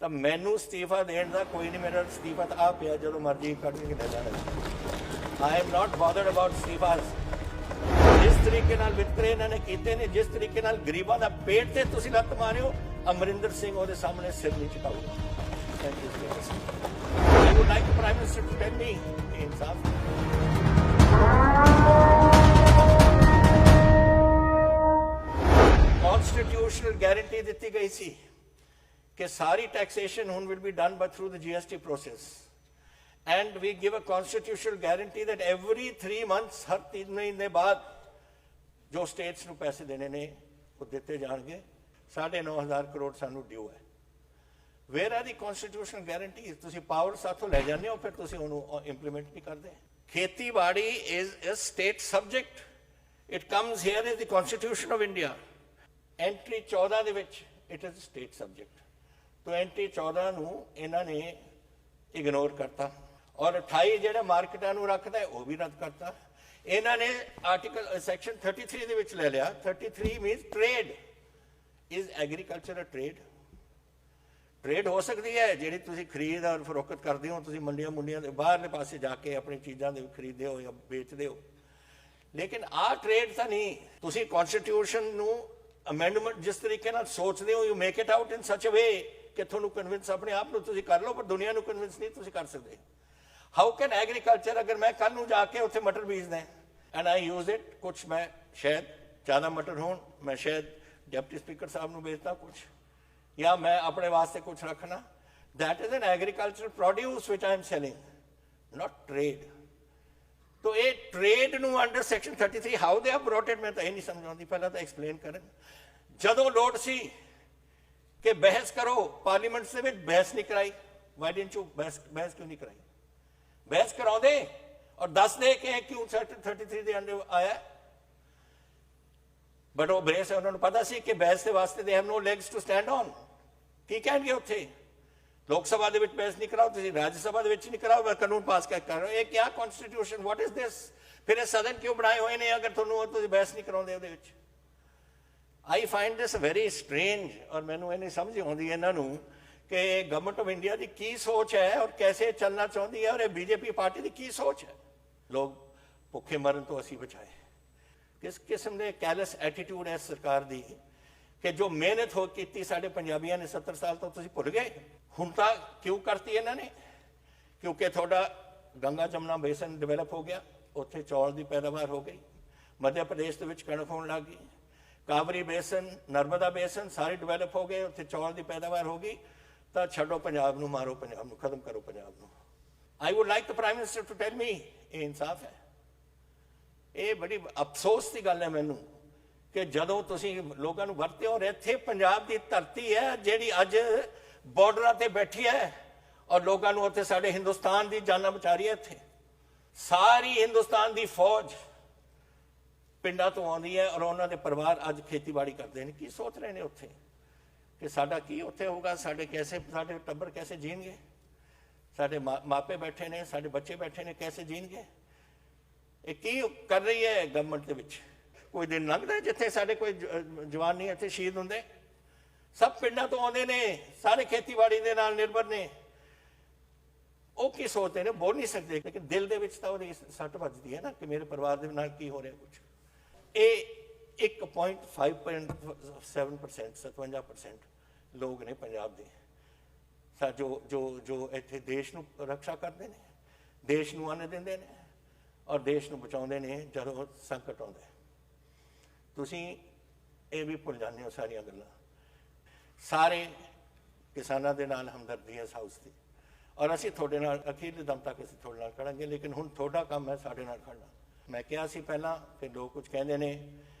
ਤਾਂ ਮੈਨੂੰ ਅਸਤੀਫਾ ਦੇਣ ਦਾ ਕੋਈ ਨਹੀਂ, ਮੇਰਾ ਅਸਤੀਫਾ ਤਾਂ ਆ ਪਿਆ, ਜਦੋਂ ਮਰਜ਼ੀ ਕੱਢ ਕੇ ਲੈ ਜਾਣਾ। I am not bothered about ਅਸਤੀਫਾਸ। ਜਿਸ ਤਰੀਕੇ ਨਾਲ ਵਿਤਕਰੇ ਇਹਨਾਂ ਨੇ ਕੀਤੇ ਨੇ, ਜਿਸ ਤਰੀਕੇ ਨਾਲ ਗਰੀਬਾਂ ਦਾ ਪੇਟ ਤੇ ਤੁਸੀਂ ਲੱਤ ਮਾਰਿਓ, ਅਮਰਿੰਦਰ ਸਿੰਘ ਉਹਦੇ ਸਾਹਮਣੇ ਸਿਰ ਨਹੀਂ ਝੁਕਾਊਗਾ। Thank you. I would like the prime minister to tell me ਇਨਸਾਫ। ਕਨਸਟੀਟਿਊਸ਼ਨਲ ਗਾਰੰਟੀ ਦਿੱਤੀ ਗਈ ਸੀ कि सारी taxation will be done but through the GST process, and we give a constitutional guarantee that every 3 months, हर 3 महीने बाद जो states ਨੂੰ पैसे देने ने वो ਦਿੱਤੇ ਜਾਣਗੇ। 9,500 ਕਰੋੜ ਸਾਨੂੰ ਡਿਊ ਹੈ। Where are the constitutional guarantees? ਤੁਸੀਂ ਪਾਵਰ ਸਾਥੋਂ ਲੈ ਜਾਂਦੇ ਹੋ, ਫਿਰ ਤੁਸੀਂ ਉਹਨੂੰ ਇੰਪਲੀਮੈਂਟ ਨਹੀਂ ਕਰਦੇ। ਖੇਤੀਬਾੜੀ is a state subject. It comes here in the Constitution of India. Entry 14 ਦੇ ਵਿੱਚ it is a state subject. तो एंट्री 14 ਨੂੰ ਇਹਨਾਂ ਨੇ ਇਗਨੋਰ ਕਰਤਾ, ਔਰ 28 ਜਿਹੜਾ ਮਾਰਕੀਟਾਂ ਨੂੰ ਰੱਖਦਾ ਹੈ ਉਹ ਵੀ ਰੱਦ ਕਰਤਾ। ਇਹਨਾਂ ਨੇ ਆਰਟੀਕਲ ਸੈਕਸ਼ਨ 33 ਦੇ ਵਿੱਚ ਲੈ ਲਿਆ। 33 means trade is agriculture. Trade ਹੋ ਸਕਦੀ ਹੈ ਜਿਹੜੀ ਤੁਸੀਂ ਖਰੀਦ ਔਰ ਫਰੋਖਤ ਕਰਦੇ ਹੋ, ਤੁਸੀਂ ਮੰਡੀਆਂ ਮੁੰਡੀਆਂ ਦੇ ਬਾਹਰਲੇ ਪਾਸੇ ਜਾ ਕੇ ਆਪਣੀ ਚੀਜ਼ਾਂ ਦੇ ਖਰੀਦਦੇ ਹੋ ਜਾਂ ਵੇਚਦੇ ਹੋ, ਲੇਕਿਨ ਆਹ ਟ੍ਰੇਡ ਤਾਂ ਨਹੀਂ। ਤੁਸੀਂ ਕਨਸਟੀਟਿਊਸ਼ਨ ਨੂੰ ਅਮੈਂਡਮੈਂਟ ਜਿਸ ਤਰੀਕੇ ਨਾਲ ਸੋਚਦੇ ਹੋ, ਯੂ ਮੇਕ ਇਟ ਆਊਟ ਇਨ ਸੱਚ ਅ ਵੇ ਕਿ ਤੁਹਾਨੂੰ ਕਨਵਿੰਸ ਆਪਣੇ ਆਪ ਨੂੰ ਤੁਸੀਂ ਕਰ ਲਓ, ਪਰ ਦੁਨੀਆ ਨੂੰ ਕਨਵਿੰਸ ਨਹੀਂ ਤੁਸੀਂ ਕਰ ਸਕਦੇ। ਹਾਊ ਕੈਨ ਐਗਰੀਕਲਚਰ, ਅਗਰ ਮੈਂ ਕੱਲ ਨੂੰ ਜਾ ਕੇ ਉੱਥੇ ਮਟਰ ਬੀਜਦਾ ਐਂਡ ਆਈ ਯੂਜ਼ ਇਟ, ਕੁਛ ਮੈਂ ਸ਼ਾਇਦ ਜ਼ਿਆਦਾ ਮਟਰ ਹੋਣ, ਮੈਂ ਸ਼ਾਇਦ ਡਿਪਟੀ ਸਪੀਕਰ ਸਾਹਿਬ ਨੂੰ ਵੇਚਦਾ ਕੁਛ, ਜਾਂ ਮੈਂ ਆਪਣੇ ਵਾਸਤੇ ਕੁਛ ਰੱਖਣਾ, that is an agricultural produce which I am selling, not trade. तो ये ट्रेड ਨੂੰ under section 33 how they have brought it, ਮੈਂ ਤਾਂ ਇਹ ਨਹੀਂ ਸਮਝ ਆਉਂਦੀ। ਪਹਿਲਾਂ ਤਾਂ ਐਕਸਪਲੇਨ ਕਰਨ। ਜਦੋਂ ਲੋੜ ਸੀ ਕਿ ਬਹਿਸ ਕਰੋ, ਪਾਰਲੀਮੈਂਟ ਦੇ ਵਿੱਚ ਬਹਿਸ ਨਹੀਂ ਕਰਾਈ। ਵਾਈ ਡਿਡਨਟ ਯੂ ਬਹਿਸ ਕਿਉਂ ਨਹੀਂ ਕਰਾਈ? ਬਹਿਸ ਕਰਾਉਂਦੇ ਔਰ ਦੱਸਦੇ ਕਿ ਕਿਉਂ ਸੈਕਸ਼ਨ 33 ਦੇ ਅੰਡਰ ਆਇਆ, ਬਟ ਉਹ ਬਹਿਸ, ਉਹਨਾਂ ਨੂੰ ਪਤਾ ਸੀ ਕਿ ਬਹਿਸ ਦੇ ਵਾਸਤੇ they have no legs to stand on. ਕੀ ਕਹਿਣਗੇ ਉੱਥੇ? ਲੋਕ ਸਭਾ ਦੇ ਵਿੱਚ ਬਹਿਸ ਨਹੀਂ ਕਰਾਓ, ਤੁਸੀਂ ਰਾਜ ਸਭਾ ਦੇ ਵਿੱਚ ਨਹੀਂ ਕਰਾਓ, ਕਾਨੂੰਨ ਪਾਸ ਕਰ ਰਹੇ ਹੋ। ਇਹ ਕਿਆ ਕਨਸਟੀਟਿਊਸ਼ਨ, ਵਾਟ ਇਜ਼ ਦਿਸ? ਫਿਰ ਇਹ ਸਦਨ ਕਿਉਂ ਬਣਾਏ ਹੋਏ ਨੇ ਅਗਰ ਤੁਹਾਨੂੰ ਤੁਸੀਂ ਬਹਿਸ ਨਹੀਂ ਕਰਾਉਂਦੇ ਉਹਦੇ ਵਿੱਚ? ਆਈ ਫਾਈਂਡ ਦਿਸ ਵੈਰੀ ਸਟ੍ਰੇਂਜ, ਔਰ ਮੈਨੂੰ ਇਹ ਨਹੀਂ ਸਮਝ ਆਉਂਦੀ ਇਹਨਾਂ ਨੂੰ ਕਿ ਗਵਰਨਮੈਂਟ ਆਫ ਇੰਡੀਆ ਦੀ ਕੀ ਸੋਚ ਹੈ ਔਰ ਕੈਸੇ ਚੱਲਣਾ ਚਾਹੁੰਦੀ ਹੈ, ਔਰ ਇਹ ਬੀਜੇਪੀ ਪਾਰਟੀ ਦੀ ਕੀ ਸੋਚ ਹੈ। ਲੋਕ ਭੁੱਖੇ ਮਰਨ ਤੋਂ ਅਸੀਂ ਬਚਾਏ। ਕਿਸ ਕਿਸਮ ਦੇ ਕੈਲਸ ਐਟੀਟਿਊਡ ਹੈ ਸਰਕਾਰ ਦੀ ਕਿ ਜੋ ਮਿਹਨਤ ਹੋ ਕੀਤੀ ਸਾਡੇ ਪੰਜਾਬੀਆਂ ਨੇ 70 ਸਾਲ ਤੋਂ, ਤੁਸੀਂ ਭੁੱਲ ਗਏ? ਹੁਣ ਤਾਂ ਕਿਉਂ ਕਰਤੀ ਇਹਨਾਂ ਨੇ? ਕਿਉਂਕਿ ਤੁਹਾਡਾ ਗੰਗਾ ਜਮਨਾ ਬੇਸਨ ਡਿਵੈਲਪ ਹੋ ਗਿਆ, ਉੱਥੇ ਚੌਲ ਦੀ ਪੈਦਾਵਾਰ ਹੋ ਗਈ। ਮੱਧ ਪ੍ਰਦੇਸ਼ ਦੇ ਵਿੱਚ ਕਣਕ ਹੋਣ ਲੱਗ ਗਈ। ਕਾਬਰੀ ਬੇਸਨ, ਨਰਮਦਾ ਬੇਸਨ ਸਾਰੇ ਡਿਵੈਲਪ ਹੋ ਗਏ, ਉੱਥੇ ਚੌਲ ਦੀ ਪੈਦਾਵਾਰ ਹੋ ਗਈ। ਤਾਂ ਛੱਡੋ ਪੰਜਾਬ ਨੂੰ, ਮਾਰੋ ਪੰਜਾਬ ਨੂੰ, ਖਤਮ ਕਰੋ ਪੰਜਾਬ ਨੂੰ। I would like the prime minister to tell me ਇਹ ਇਨਸਾਫ ਹੈ। ਇਹ ਬੜੀ ਅਫਸੋਸ ਦੀ ਗੱਲ ਹੈ ਮੈਨੂੰ ਕਿ ਜਦੋਂ ਤੁਸੀਂ ਲੋਕਾਂ ਨੂੰ ਵਰਤੇ ਹੋ। ਇੱਥੇ ਪੰਜਾਬ ਦੀ ਧਰਤੀ ਹੈ ਜਿਹੜੀ ਅੱਜ ਬਾਰਡਰਾਂ ਤੇ ਬੈਠੀ ਹੈ ਔਰ ਲੋਕਾਂ ਨੂੰ ਉੱਥੇ ਸਾਡੇ ਹਿੰਦੁਸਤਾਨ ਦੀ ਜਾਨਾਂ ਬਚਾ ਰਹੀ ਹੈ। ਇੱਥੇ ਸਾਰੀ ਹਿੰਦੁਸਤਾਨ ਦੀ ਫੌਜ ਪਿੰਡਾਂ ਤੋਂ ਆਉਂਦੀ ਹੈ ਔਰ ਉਹਨਾਂ ਦੇ ਪਰਿਵਾਰ ਅੱਜ ਖੇਤੀਬਾੜੀ ਕਰਦੇ ਨੇ। ਕੀ ਸੋਚ ਰਹੇ ਨੇ ਉੱਥੇ ਕਿ ਸਾਡਾ ਕੀ ਉੱਥੇ ਹੋਊਗਾ, ਸਾਡੇ ਟੱਬਰ ਕੈਸੇ ਜੀਣਗੇ, ਸਾਡੇ ਮਾਪੇ ਬੈਠੇ ਨੇ, ਸਾਡੇ ਬੱਚੇ ਬੈਠੇ ਨੇ, ਕੈਸੇ ਜੀਣਗੇ? ਇਹ ਕੀ ਕਰ ਰਹੀ ਹੈ ਗਵਰਨਮੈਂਟ ਦੇ ਵਿੱਚ? ਕੋਈ ਦਿਨ ਲੰਘਦਾ ਜਿੱਥੇ ਸਾਡੇ ਕੋਈ ਜਵਾਨ ਨਹੀਂ ਇੱਥੇ ਸ਼ਹੀਦ ਹੁੰਦੇ? ਸਭ ਪਿੰਡਾਂ ਤੋਂ ਆਉਂਦੇ ਨੇ, ਸਾਰੇ ਖੇਤੀਬਾੜੀ ਦੇ ਨਾਲ ਨਿਰਭਰ ਨੇ। ਉਹ ਕੀ ਸੋਚਦੇ ਨੇ? ਬੋਲ ਨਹੀਂ ਸਕਦੇ, ਲੇਕਿਨ ਦਿਲ ਦੇ ਵਿੱਚ ਤਾਂ ਉਹਦੀ ਸੱਟ ਵੱਜਦੀ ਹੈ ਨਾ ਕਿ ਮੇਰੇ ਪਰਿਵਾਰ ਦੇ ਨਾਲ ਕੀ ਹੋ ਰਿਹਾ ਕੁਛ। ਇਹ 1.57% 57% ਲੋਕ ਨੇ ਪੰਜਾਬ ਦੇ ਜੋ ਇੱਥੇ ਦੇਸ਼ ਨੂੰ ਰੱਖਿਆ ਕਰਦੇ ਨੇ, ਦੇਸ਼ ਨੂੰ ਅੰਨ ਦਿੰਦੇ ਨੇ ਔਰ ਦੇਸ਼ ਨੂੰ ਬਚਾਉਂਦੇ ਨੇ ਜਦੋਂ ਸੰਕਟ ਆਉਂਦਾ। ਤੁਸੀਂ ਇਹ ਵੀ ਭੁੱਲ ਜਾਂਦੇ ਹੋ ਸਾਰੀਆਂ ਗੱਲਾਂ। ਸਾਰੇ ਕਿਸਾਨਾਂ ਦੇ ਨਾਲ ਹਮਦਰਦੀ ਹੈ ਇਸ ਹਾਊਸ ਦੀ, ਔਰ ਅਸੀਂ ਤੁਹਾਡੇ ਨਾਲ ਅਖੀਰਲੇ ਦਮ ਤੱਕ ਅਸੀਂ ਤੁਹਾਡੇ ਨਾਲ ਖੜਾਂਗੇ। ਲੇਕਿਨ ਹੁਣ ਤੁਹਾਡਾ ਕੰਮ ਹੈ ਸਾਡੇ ਨਾਲ ਖੜਨਾ। ਮੈਂ ਕਿਹਾ ਸੀ ਪਹਿਲਾਂ ਕਿ ਲੋਕ ਕੁਝ ਕਹਿੰਦੇ ਨੇ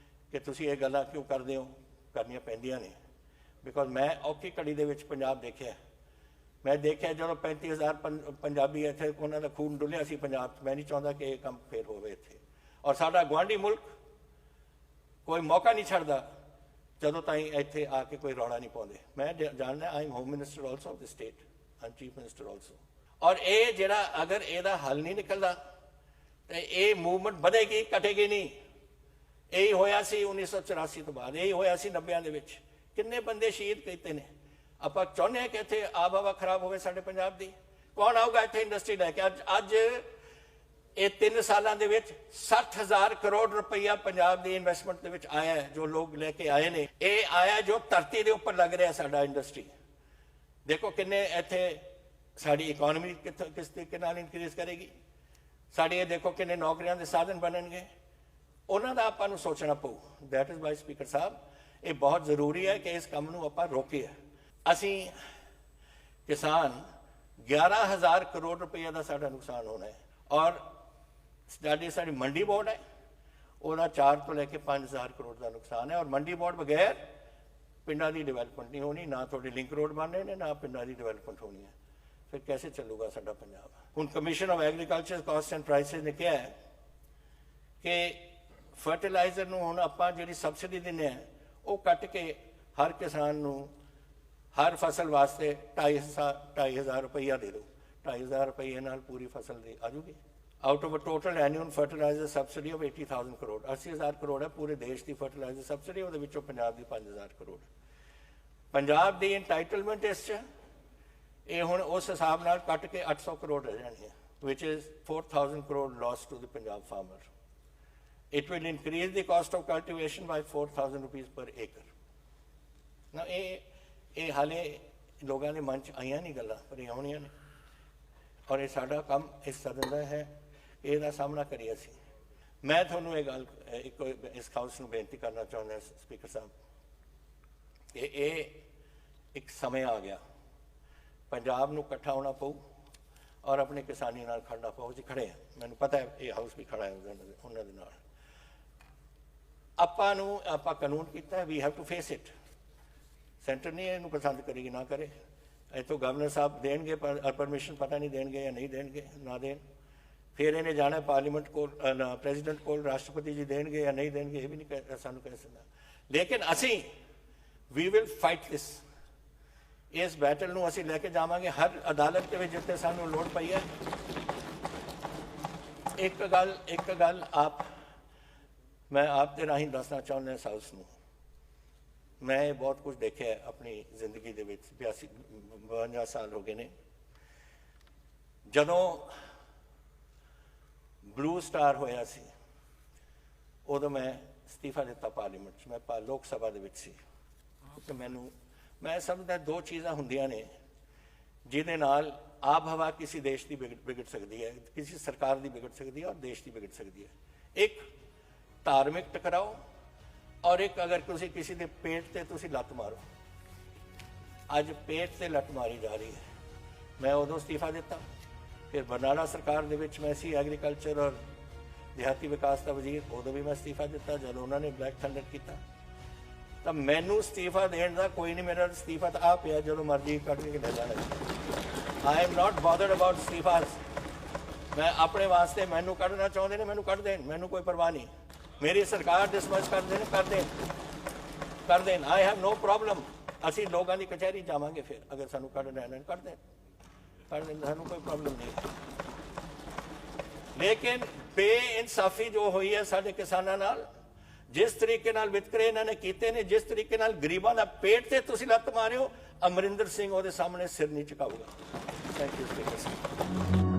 ਕਿ ਤੁਸੀਂ ਇਹ ਗੱਲਾਂ ਕਿਉਂ ਕਰਦੇ ਹੋ, ਕਰਨੀਆਂ ਪੈਂਦੀਆਂ ਨੇ। ਬਿਕੋਜ਼ ਮੈਂ ਔਖੀ ਘੜੀ ਦੇ ਵਿੱਚ ਪੰਜਾਬ ਦੇਖਿਆ। ਮੈਂ ਦੇਖਿਆ ਜਦੋਂ 35,000 ਪੰਜਾਬੀ ਇੱਥੇ ਉਹਨਾਂ ਦਾ ਖੂਨ ਡੁੱਲਿਆ ਸੀ ਪੰਜਾਬ 'ਚ। ਮੈਂ ਨਹੀਂ ਚਾਹੁੰਦਾ ਕਿ ਇਹ ਕੰਮ ਫੇਰ ਹੋਵੇ ਇੱਥੇ। ਔਰ ਸਾਡਾ ਗੁਆਂਢੀ ਮੁਲਕ ਕੋਈ ਮੌਕਾ ਨਹੀਂ ਛੱਡਦਾ ਜਦੋਂ ਤਾਈਂ ਇੱਥੇ ਆ ਕੇ ਕੋਈ ਰੌਲਾ ਨਹੀਂ ਪਾਉਂਦੇ। ਮੈਂ ਜਾਣਦਾ I am home minister also of the state, I chief minister also. ਔਰ ਇਹ ਜਿਹੜਾ ਅਗਰ ਇਹਦਾ ਹੱਲ ਨਹੀਂ ਨਿਕਲਦਾ ਤੇ ਇਹ ਮੂਵਮੈਂਟ ਵਧੇਗੀ, ਘਟੇਗੀ ਨਹੀਂ। ਇਹੀ ਹੋਇਆ ਸੀ 1984 ਤੋਂ ਬਾਅਦ, ਇਹੀ ਹੋਇਆ ਸੀ 90 ਦੇ ਵਿੱਚ। ਕਿੰਨੇ ਬੰਦੇ ਸ਼ਹੀਦ ਕੀਤੇ ਨੇ। ਆਪਾਂ ਚਾਹੁੰਦੇ ਹਾਂ ਕਿ ਇੱਥੇ ਆਬ ਹਵਾ ਖਰਾਬ ਹੋਵੇ ਸਾਡੇ ਪੰਜਾਬ ਦੀ? ਕੌਣ ਆਊਗਾ ਇੱਥੇ ਇੰਡਸਟਰੀ ਲੈ ਕੇ? ਅੱਜ ਇਹ 3 ਸਾਲਾਂ ਦੇ ਵਿੱਚ 60,000 ਕਰੋੜ ਰੁਪਈਆ ਪੰਜਾਬ ਦੀ ਇਨਵੈਸਟਮੈਂਟ ਦੇ ਵਿੱਚ ਆਇਆ ਹੈ। ਜੋ ਲੋਕ ਲੈ ਕੇ ਆਏ ਨੇ, ਇਹ ਆਇਆ ਜੋ ਧਰਤੀ ਦੇ ਉੱਪਰ ਲੱਗ ਰਿਹਾ ਸਾਡਾ ਇੰਡਸਟਰੀ। ਦੇਖੋ ਕਿੰਨੇ ਇੱਥੇ ਸਾਡੀ ਇਕਨੋਮੀ ਕਿਸ ਤਰੀਕੇ ਨਾਲ ਇਨਕਰੀਜ਼ ਕਰੇਗੀ ਸਾਡੀ। ਇਹ ਦੇਖੋ ਕਿੰਨੇ ਨੌਕਰੀਆਂ ਦੇ ਸਾਧਨ ਬਣਨਗੇ, ਉਹਨਾਂ ਦਾ ਆਪਾਂ ਨੂੰ ਸੋਚਣਾ ਪਊ। ਦੈਟ ਇਜ਼ ਵਾਈ ਸਪੀਕਰ ਸਾਹਿਬ, ਇਹ ਬਹੁਤ ਜ਼ਰੂਰੀ ਹੈ ਕਿ ਇਸ ਕੰਮ ਨੂੰ ਆਪਾਂ ਰੋਕੀਏ। ਅਸੀਂ ਕਿਸਾਨ 11,000 ਕਰੋੜ ਰੁਪਈਆ ਦਾ ਸਾਡਾ ਨੁਕਸਾਨ ਹੋਣਾ ਹੈ, ਔਰ ਸਾਡੀ ਮੰਡੀ ਬੋਰਡ ਹੈ, ਉਹਦਾ 4 ਤੋਂ ਲੈ ਕੇ 5,000 ਕਰੋੜ ਦਾ ਨੁਕਸਾਨ ਹੈ। ਔਰ ਮੰਡੀ ਬੋਰਡ ਬਗੈਰ ਪਿੰਡਾਂ ਦੀ ਡਿਵੈਲਪਮੈਂਟ ਨਹੀਂ ਹੋਣੀ, ਨਾ ਤੁਹਾਡੇ ਲਿੰਕ ਰੋਡ ਬਣ ਰਹੇ ਨੇ, ਨਾ ਪਿੰਡਾਂ ਦੀ ਡਿਵੈਲਪਮੈਂਟ ਹੋਣੀ ਹੈ। ਫਿਰ कैसे ਚੱਲੂਗਾ ਸਾਡਾ ਪੰਜਾਬ? ਹੁਣ commission of agriculture cost and prices ਨੇ ਕਿਹਾ ਹੈ ਕਿ ਫਰਟੀਲਾਈਜ਼ਰ ਨੂੰ ਹੁਣ ਆਪਾਂ ਜਿਹੜੀ ਸਬਸਿਡੀ ਦਿੰਦੇ ਆ ਉਹ ਕੱਟ ਕੇ ਹਰ ਕਿਸਾਨ ਨੂੰ ਹਰ ਫਸਲ ਵਾਸਤੇ 2,500 ਰੁਪਈਆ ਦੇ ਦਿਓ। 2,500 ਰੁਪਈਏ ਨਾਲ ਪੂਰੀ ਫਸਲ ਦੀ ਆ ਜੂਗੀ। Out of a total annual fertilizer subsidy of 80,000 crore, 80,000 crore ਹੈ ਪੂਰੇ ਦੇਸ਼ ਦੀ ਫਰਟੀਲਾਈਜ਼ਰ ਸਬਸਿਡੀ, ਉਹਦੇ ਵਿੱਚੋਂ ਪੰਜਾਬ ਦੀ 5,000 ਕਰੋੜ। ਪੰਜਾਬ ਦੀ ਇੰਟਾਈਟਲਮੈਂਟ ਇਸ 'ਚ ਇਹ ਹੁਣ ਉਸ ਹਿਸਾਬ ਨਾਲ ਕੱਟ ਕੇ 800 ਕਰੋੜ ਰਹਿ ਜਾਣੀ ਹੈ, which is 4,000 crore loss to the Punjab farmer. It will increase the cost of cultivation by 4,000 rupees per acre. Now, ਇਹ ਹਾਲੇ ਲੋਕਾਂ ਦੇ ਮਨ 'ਚ ਆਈਆਂ ਨਹੀਂ ਗੱਲਾਂ, ਪਰ ਇਹ ਆਉਣੀਆਂ ਨੇ, ਔਰ ਇਹ ਸਾਡਾ ਕੰਮ ਇਸ ਸਦਨ ਦਾ ਹੈ, ਇਹਦਾ ਸਾਹਮਣਾ ਕਰੀਏ ਅਸੀਂ। ਮੈਂ ਤੁਹਾਨੂੰ ਇਹ ਗੱਲ ਇਸ ਹਾਊਸ ਨੂੰ ਬੇਨਤੀ ਕਰਨਾ ਚਾਹੁੰਦਾ ਸਪੀਕਰ ਸਾਹਿਬ ਕਿ ਇਹ ਇੱਕ ਸਮੇਂ ਆ ਗਿਆ, ਪੰਜਾਬ ਨੂੰ ਇਕੱਠਾ ਹੋਣਾ ਪਊ ਔਰ ਆਪਣੇ ਕਿਸਾਨੀ ਨਾਲ ਖੜਨਾ ਪਊ। ਜੀ ਖੜੇ ਆ, ਮੈਨੂੰ ਪਤਾ ਹੈ ਇਹ ਹਾਊਸ ਵੀ ਖੜਾ ਹੈ ਉਹਨਾਂ ਦੇ ਨਾਲ। ਆਪਾਂ ਕਾਨੂੰਨ ਕੀਤਾ, we have to face it. Centre ਨਹੀਂ ਇਹਨੂੰ ਪਸੰਦ ਕਰੇਗੀ, ਨਾ ਕਰੇ। ਇੱਥੋਂ ਗਵਰਨਰ ਸਾਹਿਬ ਦੇਣਗੇ ਪਰਮਿਸ਼ਨ, ਪਤਾ ਨਹੀਂ ਦੇਣਗੇ ਜਾਂ ਨਹੀਂ ਦੇਣਗੇ, ਨਾ ਦੇਣ। ਫਿਰ ਇਹਨੇ ਜਾਣਾ ਪਾਰਲੀਮੈਂਟ ਕੋਲ, ਪ੍ਰੈਜ਼ੀਡੈਂਟ ਕੋਲ, ਰਾਸ਼ਟਰਪਤੀ ਜੀ ਦੇਣਗੇ ਜਾਂ ਨਹੀਂ ਦੇਣਗੇ, ਇਹ ਵੀ ਨਹੀਂ ਸਾਨੂੰ ਕਹਿ ਸਕਦਾ। ਲੇਕਿਨ ਅਸੀਂ ਵੀ ਵਿਲ ਫਾਈਟ ਦਿਸ। ਇਸ ਬੈਟਲ ਨੂੰ ਅਸੀਂ ਲੈ ਕੇ ਜਾਵਾਂਗੇ ਹਰ ਅਦਾਲਤ ਦੇ ਵਿੱਚ ਜਿੱਥੇ ਸਾਨੂੰ ਲੋੜ ਪਈ ਹੈ। ਇੱਕ ਗੱਲ ਮੈਂ ਆਪ ਦੇ ਰਾਹੀਂ ਦੱਸਣਾ ਚਾਹੁੰਦਾ ਇਸ ਹਾਊਸ ਨੂੰ। ਮੈਂ ਬਹੁਤ ਕੁਝ ਦੇਖਿਆ ਆਪਣੀ ਜ਼ਿੰਦਗੀ ਦੇ ਵਿੱਚ, 52 ਸਾਲ ਹੋ ਗਏ ਨੇ। ਜਦੋਂ ਬਲੂ ਸਟਾਰ ਹੋਇਆ ਸੀ ਉਦੋਂ ਮੈਂ ਅਸਤੀਫਾ ਦਿੱਤਾ ਪਾਰਲੀਮੈਂਟ 'ਚ। ਮੈਂ ਲੋਕ ਸਭਾ ਦੇ ਵਿੱਚ ਸੀ ਤੇ ਮੈਂ ਸਮਝਦਾ 2 ਚੀਜ਼ਾਂ ਹੁੰਦੀਆਂ ਨੇ ਜਿਹਦੇ ਨਾਲ ਆਬ ਹਵਾ ਕਿਸੇ ਦੇਸ਼ ਦੀ ਵਿਗੜ ਸਕਦੀ ਹੈ, ਕਿਸੇ ਸਰਕਾਰ ਦੀ ਵਿਗੜ ਸਕਦੀ ਹੈ ਔਰ ਦੇਸ਼ ਦੀ ਵਿਗੜ ਸਕਦੀ ਹੈ। ਇੱਕ ਧਾਰਮਿਕ ਟਕਰਾਓ, ਔਰ ਇੱਕ ਅਗਰ ਤੁਸੀਂ ਕਿਸੇ ਦੇ ਪੇਟ ਤੇ ਤੁਸੀਂ ਲੱਤ ਮਾਰੋ। ਅੱਜ ਪੇਟ ਤੇ ਲੱਤ ਮਾਰੀ ਜਾ ਰਹੀ ਹੈ। ਮੈਂ ਉਦੋਂ ਅਸਤੀਫਾ ਦਿੱਤਾ, ਫਿਰ ਬਰਨਾਲਾ ਸਰਕਾਰ ਦੇ ਵਿੱਚ ਮੈਂ ਸੀ ਐਗਰੀਕਲਚਰ ਔਰ ਦਿਹਾਤੀ ਵਿਕਾਸ ਦਾ ਵਜ਼ੀਰ, ਉਦੋਂ ਵੀ ਮੈਂ ਅਸਤੀਫਾ ਦਿੱਤਾ ਜਦੋਂ ਉਹਨਾਂ ਨੇ ਬਲੈਕ ਥੰਡਰ ਕੀਤਾ। ਤਾਂ ਮੈਨੂੰ ਅਸਤੀਫਾ ਦੇਣ ਦਾ ਕੋਈ ਨਹੀਂ, ਮੇਰਾ ਅਸਤੀਫਾ ਤਾਂ ਆ ਪਿਆ, ਜਦੋਂ ਮਰਜ਼ੀ ਕੱਢ ਕੇ ਲੈ ਜਾਣਾ। I am not bothered about ਅਸਤੀਫਾਸ। ਮੈਂ ਆਪਣੇ ਵਾਸਤੇ, ਮੈਨੂੰ ਕੱਢਣਾ ਚਾਹੁੰਦੇ ਨੇ ਮੈਨੂੰ ਕੱਢ ਦੇਣ, ਮੈਨੂੰ ਕੋਈ ਪਰਵਾਹ ਨਹੀਂ। ਮੇਰੀ ਸਰਕਾਰ ਡਿਸਮਿਸ ਕਰ ਦੇਣ। I have no problem. ਅਸੀਂ ਲੋਕਾਂ ਦੀ ਕਚਹਿਰੀ ਜਾਵਾਂਗੇ, ਫਿਰ ਅਗਰ ਸਾਨੂੰ ਕੱਢਣਾ ਹੈ ਕੱਢ ਦੇਣ, ਸਾਨੂੰ ਕੋਈ ਪ੍ਰੋਬਲਮ ਨਹੀਂ। ਲੇਕਿਨ ਬੇਇਨਸਾਫੀ ਜੋ ਹੋਈ ਹੈ ਸਾਡੇ ਕਿਸਾਨਾਂ ਨਾਲ, ਜਿਸ ਤਰੀਕੇ ਨਾਲ ਵਿਤਕਰੇ ਇਹਨਾਂ ਨੇ ਕੀਤੇ ਨੇ, ਜਿਸ ਤਰੀਕੇ ਨਾਲ ਗਰੀਬਾਂ ਦਾ ਪੇਟ ਤੇ ਤੁਸੀਂ ਲੱਤ ਮਾਰਿਓ, ਅਮਰਿੰਦਰ ਸਿੰਘ ਉਹਦੇ ਸਾਹਮਣੇ ਸਿਰ ਨਹੀਂ ਝੁਕਾਊਗਾ। Thank you speaker Sahib.